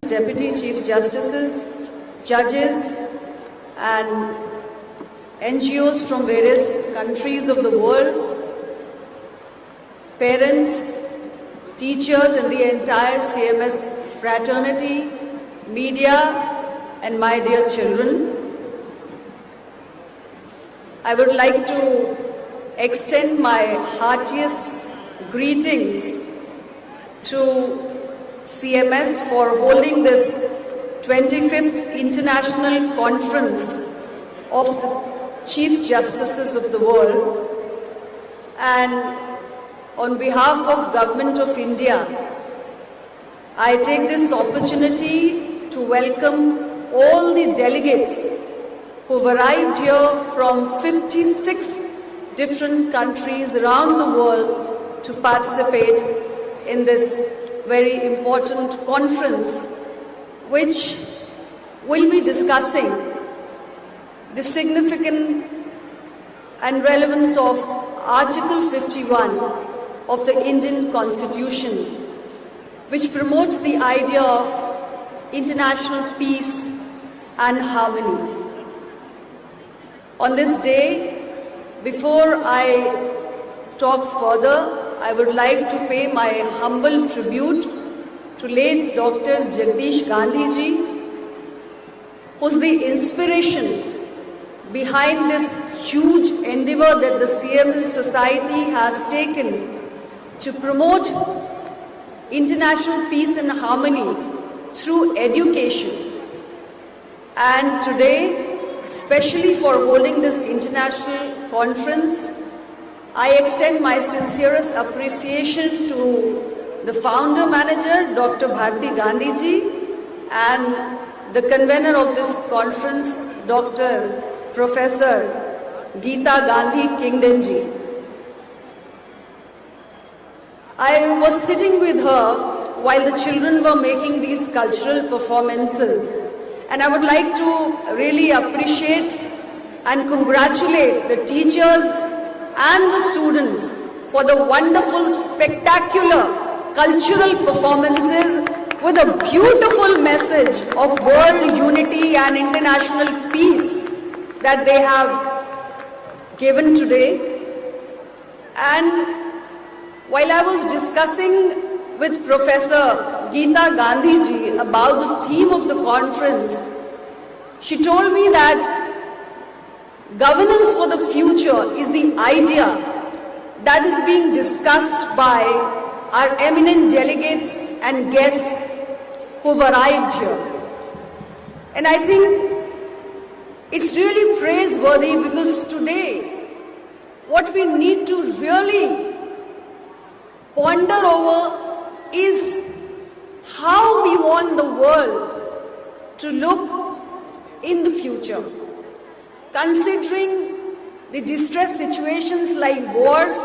Deputy Chief Justices, judges and NGOs from various countries of the world, parents, teachers and the entire CMS fraternity, media and my dear children. I would like to extend my heartiest greetings to CMS for holding this 25th International Conference of the Chief Justices of the world. And on behalf of Government of India, I take this opportunity to welcome all the delegates who have arrived here from 56 different countries around the world to participate in this very important conference, which will be discussing the significant and relevance of Article 51 of the Indian Constitution, which promotes the idea of international peace and harmony. On this day, before I talk further, I would like to pay my humble tribute to late Dr. Jagdish Gandhi ji, who's the inspiration behind this huge endeavor that the CMS Society has taken to promote international peace and harmony through education. And today, especially for holding this international conference, I extend my sincerest appreciation to the founder manager, Dr. Bharti Gandhi ji, and the convener of this conference, Dr. Professor Geeta Gandhi Kingdon ji. I was sitting with her while the children were making these cultural performances, and I would like to really appreciate and congratulate the teachers and the students for the wonderful, spectacular cultural performances with a beautiful message of world unity and international peace that they have given today. And while I was discussing with Professor Geeta Gandhi ji about the theme of the conference, she told me that governance for the future is the idea that is being discussed by our eminent delegates and guests who have arrived here. And I think it's really praiseworthy, because today what we need to really ponder over is how we want the world to look in the future. Considering the distress situations like wars,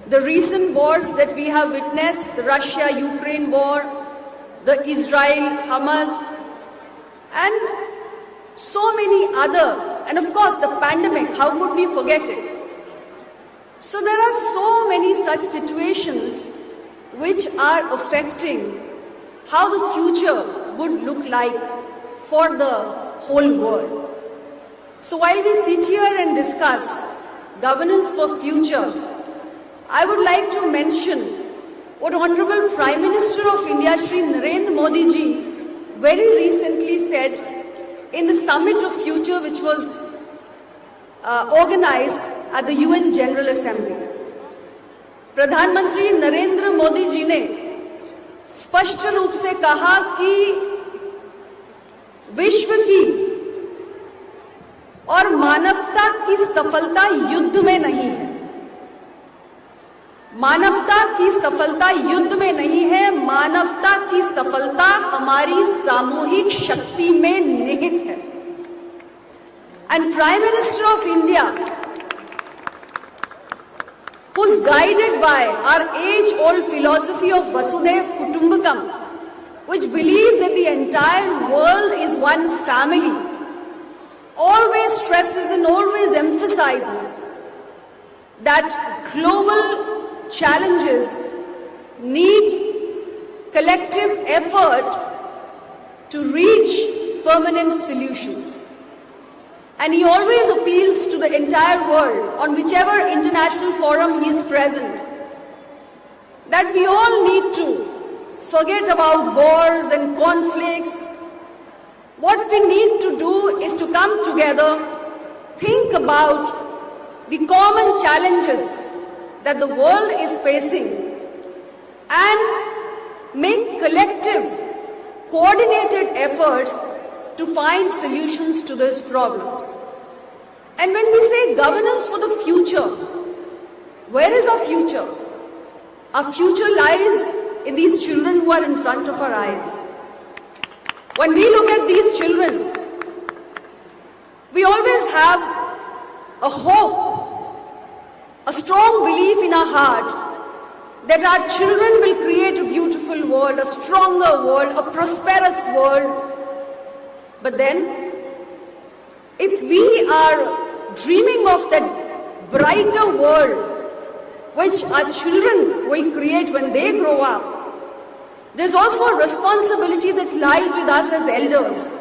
the recent wars that we have witnessed, the Russia-Ukraine war, the Israel-Hamas, and so many other, and of course the pandemic, how could we forget it? So there are so many such situations which are affecting how the future would look like for the whole world. So while we sit here and discuss governance for future, I would like to mention what Honorable Prime Minister of India, Shri Narendra Modi ji, very recently said in the Summit of Future, which was organized at the UN General Assembly. प्रधान मंत्री नरेंद्र मोदी जी ने स्पष्ट रूप से कहा कि विश्व की और मानवता की सफलता युद्ध में नहीं है। मानवता की सफलता युद्ध में नहीं है, मानवता की सफलता हमारी सामूहिक शक्ति में निहित है। And Prime Minister of India, who's guided by our age-old philosophy of Vasudhaiv Kutumbakam, which believes that the entire world is one family, always stresses and always emphasizes that global challenges need collective effort to reach permanent solutions. And he always appeals to the entire world, on whichever international forum he is present, that we all need to forget about wars and conflicts. What we need to do is to come together, think about the common challenges that the world is facing, and make collective, coordinated efforts to find solutions to these problems. And when we say governance for the future, where is our future? Our future lies in these children who are in front of our eyes. When we look at these children, we always have a hope, a strong belief in our heart that our children will create a beautiful world, a stronger world, a prosperous world. But then, if we are dreaming of that brighter world which our children will create when they grow up, there's also a responsibility that lies with us as elders,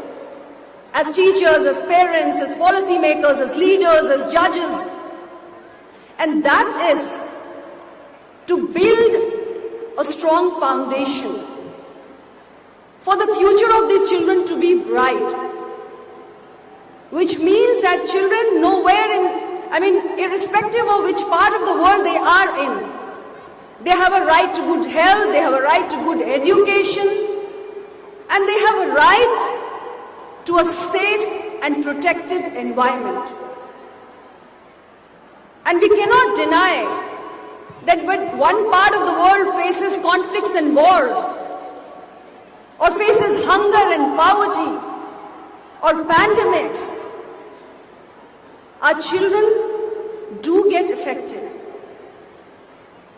as teachers, as parents, as policymakers, as leaders, as judges. And that is to build a strong foundation for the future of these children to be bright, which means that children irrespective of which part of the world they are in, they have a right to good health, they have a right to good education, and they have a right to a safe and protected environment. And we cannot deny that when one part of the world faces conflicts and wars, or faces hunger and poverty, or pandemics, our children do get affected.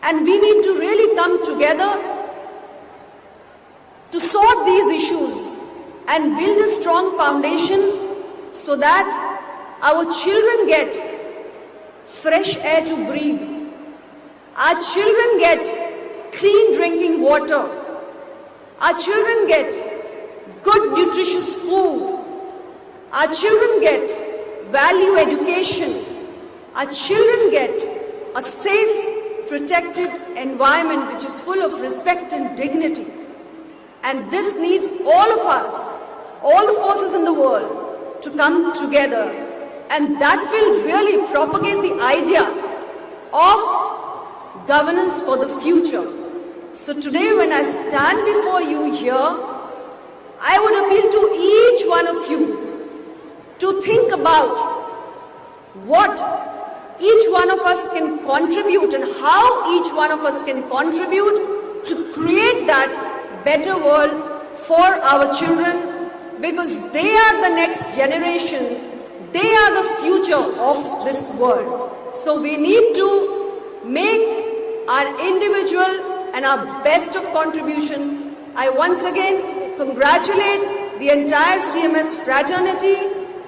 And we need to really come together to sort these issues and build a strong foundation so that our children get fresh air to breathe. Our children get clean drinking water. Our children get good nutritious food. Our children get value education. Our children get a safe, protected environment which is full of respect and dignity. And this needs all of us, all the forces in the world, to come together. And that will really propagate the idea of governance for the future. So today when I stand before you here, I would appeal to each one of you to think about what each one of us can contribute and how each one of us can contribute to create that better world for our children, because they are the next generation, they are the future of this world. So we need to make our individual and our best of contribution. I once again congratulate the entire CMS fraternity,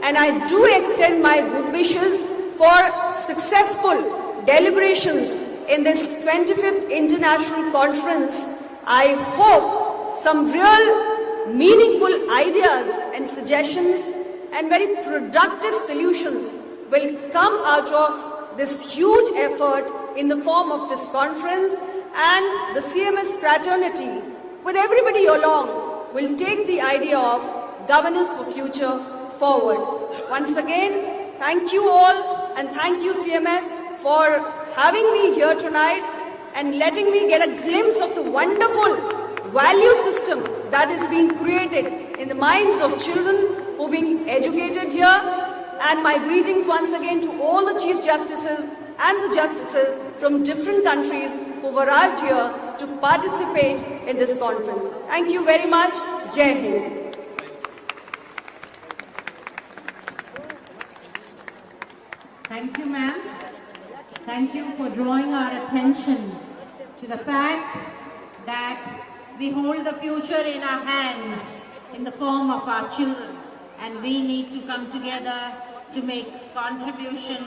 and I do extend my good wishes for successful deliberations in this 25th International Conference. I hope some real meaningful ideas and suggestions and very productive solutions will come out of this huge effort in the form of this conference, and the CMS fraternity, with everybody along, will take the idea of governance for future forward. Once again, thank you all, and thank you CMS for having me here tonight and letting me get a glimpse of the wonderful value system that is being created in the minds of children who are being educated here. And my greetings once again to all the Chief Justices and the Justices from different countries who have arrived here to participate in this conference. Thank you very much. Jai Hind. Thank you, ma'am. Thank you for drawing our attention to the fact that we hold the future in our hands in the form of our children, and we need to come together to make contribution